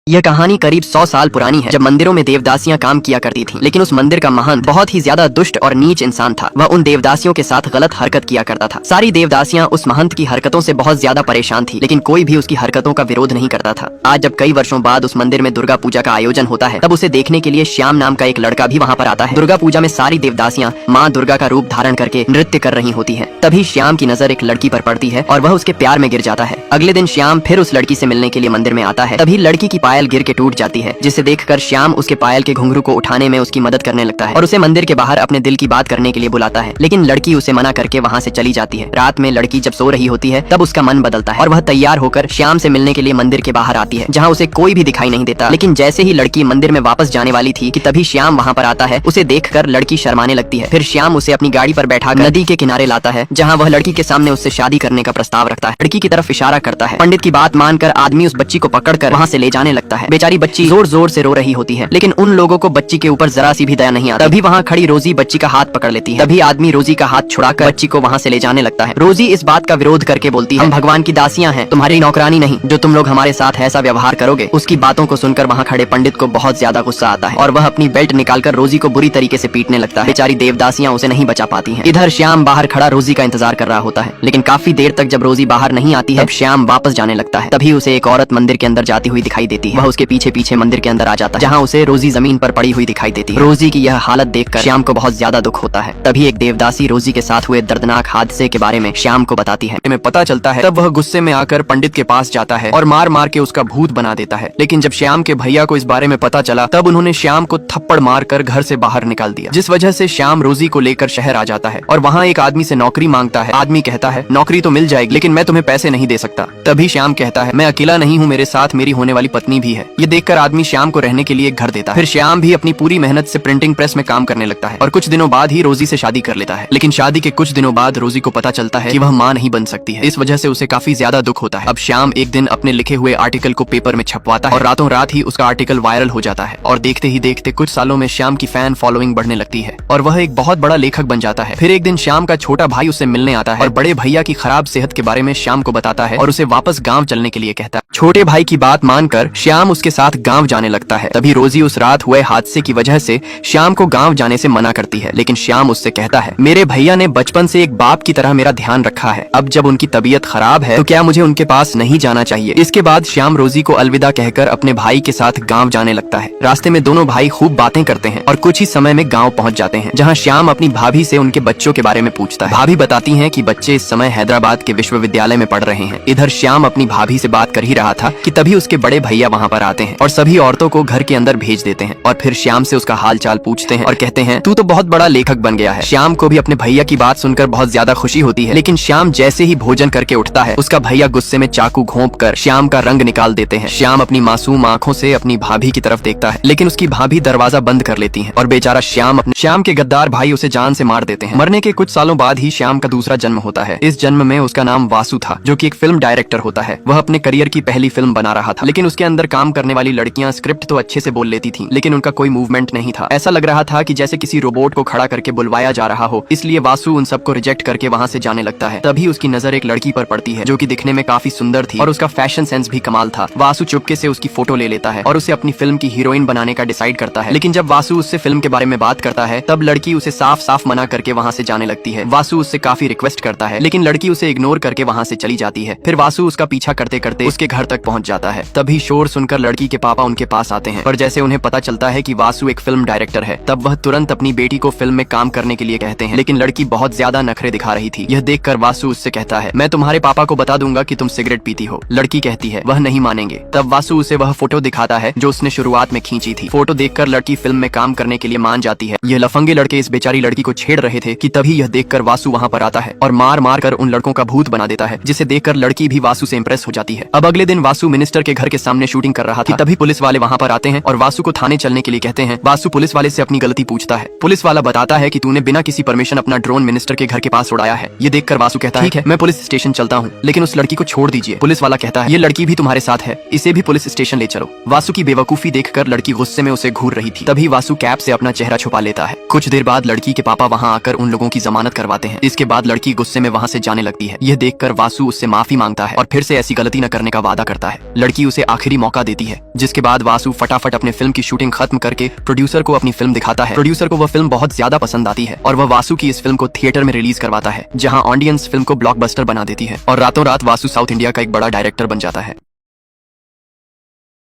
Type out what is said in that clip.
यह कहानी करीब 100 साल पुरानी है, जब मंदिरों में देवदासियां काम किया करती थीं। लेकिन उस मंदिर का महंत बहुत ही ज्यादा दुष्ट और नीच इंसान था। वह उन देवदासियों के साथ गलत हरकत किया करता था। सारी देवदासियां उस महंत की हरकतों से बहुत ज्यादा परेशान थी, लेकिन कोई भी उसकी हरकतों का विरोध नहीं करता था। आज जब कई वर्षों बाद उस मंदिर में दुर्गा पूजा का आयोजन होता है, तब उसे देखने के लिए श्याम नाम का एक लड़का भी वहाँ पर आता है। दुर्गा पूजा में सारी देवदासियां माँ दुर्गा का रूप धारण करके नृत्य कर रही होती है। तभी श्याम की नजर एक लड़की पर पड़ती है और वह उसके प्यार में गिर जाता है। अगले दिन श्याम फिर उस लड़की से मिलने के लिए मंदिर में आता है। तभी लड़की की पायल गिर के टूट जाती है, जिसे देखकर श्याम उसके पायल के घुंघरू को उठाने में उसकी मदद करने लगता है और उसे मंदिर के बाहर अपने दिल की बात करने के लिए बुलाता है। लेकिन लड़की उसे मना करके वहाँ से चली जाती है। रात में लड़की जब सो रही होती है, तब उसका मन बदलता है और वह तैयार होकर श्याम से मिलने के लिए मंदिर के बाहर आती है, जहाँ उसे कोई भी दिखाई नहीं देता। लेकिन जैसे ही लड़की मंदिर में वापस जाने वाली थी कि तभी श्याम वहाँ पर आता है। उसे देखकर लड़की शर्माने लगती है। फिर श्याम उसे अपनी गाड़ी पर बैठाकर नदी के किनारे लाता है, जहाँ वह लड़की के सामने उससे शादी करने का प्रस्ताव रखता है। लड़की की तरफ इशारा करता है। पंडित की बात मानकर आदमी उस बच्ची को पकड़कर वहाँ से ले जाने लगता है। बेचारी बच्ची जोर जोर से रो रही होती है, लेकिन उन लोगों को बच्ची के ऊपर जरा सी भी दया नहीं आती। तभी वहाँ खड़ी रोजी बच्ची का हाथ पकड़ लेती है। तभी आदमी रोजी का हाथ छुड़ाकर बच्ची को वहाँ से ले जाने लगता है। रोजी इस बात का विरोध करके बोलती है, हम भगवान की दासियां हैं, तुम्हारी नौकरानी नहीं। जो तुम लोग हमारे साथ ऐसा व्यवहार करोगे। उसकी बातों को सुनकर वहाँ खड़े पंडित को बहुत ज्यादा गुस्सा आता है और वह अपनी बेल्ट निकालकर रोजी को बुरी तरीके से पीटने लगता है। बेचारी देवदासियां उसे नहीं बचा पाती हैं। इधर श्याम बाहर खड़ा रोजी का इंतजार कर रहा होता है, लेकिन काफी देर तक जब रोजी बाहर नहीं आती है, तब श्याम वापस जाने लगता है। तभी उसे एक औरत मंदिर के अंदर जाती हुई दिखाई देती है। वह उसके पीछे पीछे मंदिर के अंदर आ जाता है, जहाँ उसे रोजी जमीन पर पड़ी हुई दिखाई देती है। रोजी की यह हालत देखकर श्याम को बहुत ज्यादा दुख होता है। तभी एक देवदासी रोजी के साथ हुए दर्दनाक हादसे के बारे में श्याम को बताती है। में पता चलता है, तब वह गुस्से में आकर पंडित के पास जाता है और मार मार के उसका भूत बना देता है। लेकिन जब श्याम के भैया को इस बारे में पता चला, तब उन्होंने श्याम को थप्पड़ मारकर घर से बाहर निकाल दिया, जिस वजह से श्याम रोजी को लेकर शहर आ जाता है और वहाँ एक आदमी से नौकरी मांगता है। आदमी कहता है, नौकरी तो मिल जाएगी, लेकिन मैं तुम्हें पैसे नहीं दे सकता। तभी श्याम कहता है, मैं अकेला नहीं हूँ, मेरे साथ मेरी होने वाली पत्नी भी है। ये देखकर आदमी श्याम को रहने के लिए एक घर देता है। फिर श्याम भी अपनी पूरी मेहनत से प्रिंटिंग प्रेस में काम करने लगता है और कुछ दिनों बाद ही रोजी से शादी कर लेता है। लेकिन शादी के कुछ दिनों बाद रोजी को पता चलता है कि वह मां नहीं बन सकती है। इस वजह से उसे काफी ज्यादा दुख होता है। अब श्याम एक दिन अपने लिखे हुए आर्टिकल को पेपर में छपवाता है और रातों रात ही उसका आर्टिकल वायरल हो जाता है और देखते ही देखते कुछ सालों में श्याम की फैन फॉलोइंग बढ़ने लगती है और वह एक बहुत बड़ा लेखक बन जाता है। फिर एक दिन श्याम का छोटा भाई उससे मिलने आता है और बड़े भैया की खराब सेहत के बारे में श्याम को बताता है और उसे वापस गाँव चलने के लिए कहता है। छोटे भाई की बात मानकर श्याम उसके साथ गाँव जाने लगता है। तभी रोजी उस रात हुए हादसे की वजह से श्याम को गाँव जाने से मना करती है, लेकिन श्याम उससे कहता है, मेरे भैया ने बचपन से एक बाप की तरह मेरा ध्यान रखा है। अब जब उनकी तबीयत खराब है, तो क्या मुझे उनके पास नहीं जाना चाहिए? इसके बाद श्याम रोजी को अलविदा कहकर अपने भाई के साथ गांव जाने लगता है। रास्ते में दोनों भाई खूब बातें करते हैं और कुछ ही समय में गांव पहुंच जाते हैं, जहां श्याम अपनी भाभी से उनके बच्चों के बारे में पूछता है। भाभी बताती हैं कि बच्चे इस समय हैदराबाद के विश्वविद्यालय में पढ़ रहे हैं। इधर श्याम अपनी भाभी से बात कर ही रहा था कि तभी उसके बड़े भैया वहाँ पर आते हैं और सभी औरतों को घर के अंदर भेज देते हैं और फिर श्याम से उसका हाल चाल पूछते हैं और कहते हैं, तू तो बहुत बड़ा लेखक बन गया है। श्याम को भी अपने भैया की बात सुनकर बहुत ज्यादा खुशी होती है, लेकिन श्याम जैसे ही भोजन करके उठता है, उसका भैया गुस्से में चाकू घोंपकर श्याम का रंग निकाल देते हैं। श्याम अपनी मासूम आंखों से अपनी भाभी की तरफ देखता है, लेकिन उसकी भाभी दरवाजा बंद कर लेती है और बेचारा श्याम के गद्दार भाई उसे जान से मार देते हैं। मरने के कुछ सालों बाद ही श्याम का दूसरा जन्म होता है। इस जन्म में उसका नाम वासु था, जो कि एक फिल्म डायरेक्टर होता है। वह अपने करियर की पहली फिल्म बना रहा था, लेकिन उसके अंदर काम करने वाली लड़कियां स्क्रिप्ट तो अच्छे से बोल लेती थीं, लेकिन उनका कोई मूवमेंट नहीं था। ऐसा लग रहा था कि जैसे किसी रोबोट को खड़ा करके बुलवाया जा रहा हो। इसलिए वासु उन सबको रिजेक्ट करके वहाँ से जाने लगता है। तभी उसकी नजर एक लड़की पर पड़ती है, जो कि दिखने में काफी सुंदर थी और उसका फैशन सेंस भी कमाल था। वासु चुपके से उसकी फोटो ले लेता है और उसे अपनी फिल्म की हीरोइन बनाने का डिसाइड करता है। लेकिन जब वासु उससे फिल्म के बारे में बात करता है, तब लड़की उसे साफ साफ मना करके वहाँ से जाने लगती है। वासु उससे काफी रिक्वेस्ट करता है, लेकिन लड़की उसे इग्नोर करके वहाँ से चली जाती है। फिर वासु उसका पीछा करते करते उसके घर तक पहुँच जाता है। तभी शोर सुनकर लड़की के पापा उनके पास आते हैं, पर जैसे उन्हें पता चलता है कि वासु एक फिल्म डायरेक्टर है, तब वह तुरंत अपनी बेटी को फिल्म में काम करने के लिए कहते हैं। लेकिन लड़की बहुत ज्यादा नखरे दिखा रही थी। यह देखकर वासु उससे कहता है, मैं तुम्हारे पापा को बता दूंगा कि तुम सिगरेट पीती हो। लड़की कहती है, वह नहीं मानेंगे। तब वासु उसे वह फोटो दिखाता है जो उसने शुरुआत में खींची थी। फोटो देखकर लड़की फिल्म में काम करने के लिए मान जाती है। यह लफंगे लड़के इस बेचारी लड़की को छेड़ रहे थे कि तभी यह देखकर वासु वहाँ पर आता है और मार मार कर उन लड़कों का भूत बना देता है, जिसे देखकर लड़की भी वासु से इम्प्रेस हो जाती है। अब अगले दिन वासु मिनिस्टर के घर के सामने शूटिंग कर रहा था। तभी पुलिस वाले वहाँ पर आते हैं और वासु को थाने चलने के लिए कहते हैं। वासु पुलिस वाले से अपनी गलती पूछता है। पुलिस वाला बताता है कि तूने बिना किसी परमिशन अपना ड्रोन मिनिस्टर के घर के पास उड़ाया है। ये देखकर वासु कहता है, ठीक है, मैं पुलिस स्टेशन चलता हूँ, लेकिन उस लड़की को छोड़ दीजिए। पुलिस वाला कहता है, ये लड़की भी तुम्हारे साथ है, इसे भी पुलिस स्टेशन ले चलो। वासु की बेवकूफी देखकर लड़की गुस्से में उसे घूर रही थी। तभी वासु कैप से अपना चेहरा छुपा लेता है। कुछ देर बाद लड़की के पापा वहाँ आकर उन लोगों की जमानत करवाते हैं। इसके बाद लड़की गुस्से में वहाँ से जाने लगती है। यह देखकर वासु उससे माफी मांगता है और फिर से ऐसी गलती न करने का वादा करता है। लड़की उसे आखिरी मौका धोखा देती है, जिसके बाद वासु फटाफट अपने फिल्म की शूटिंग खत्म करके प्रोड्यूसर को अपनी फिल्म दिखाता है। प्रोड्यूसर को वह फिल्म बहुत ज्यादा पसंद आती है और वह वासु की इस फिल्म को थिएटर में रिलीज करवाता है, जहां ऑडियंस फिल्म को ब्लॉकबस्टर बना देती है और रातों रात वासु साउथ इंडिया का एक बड़ा डायरेक्टर बन जाता है।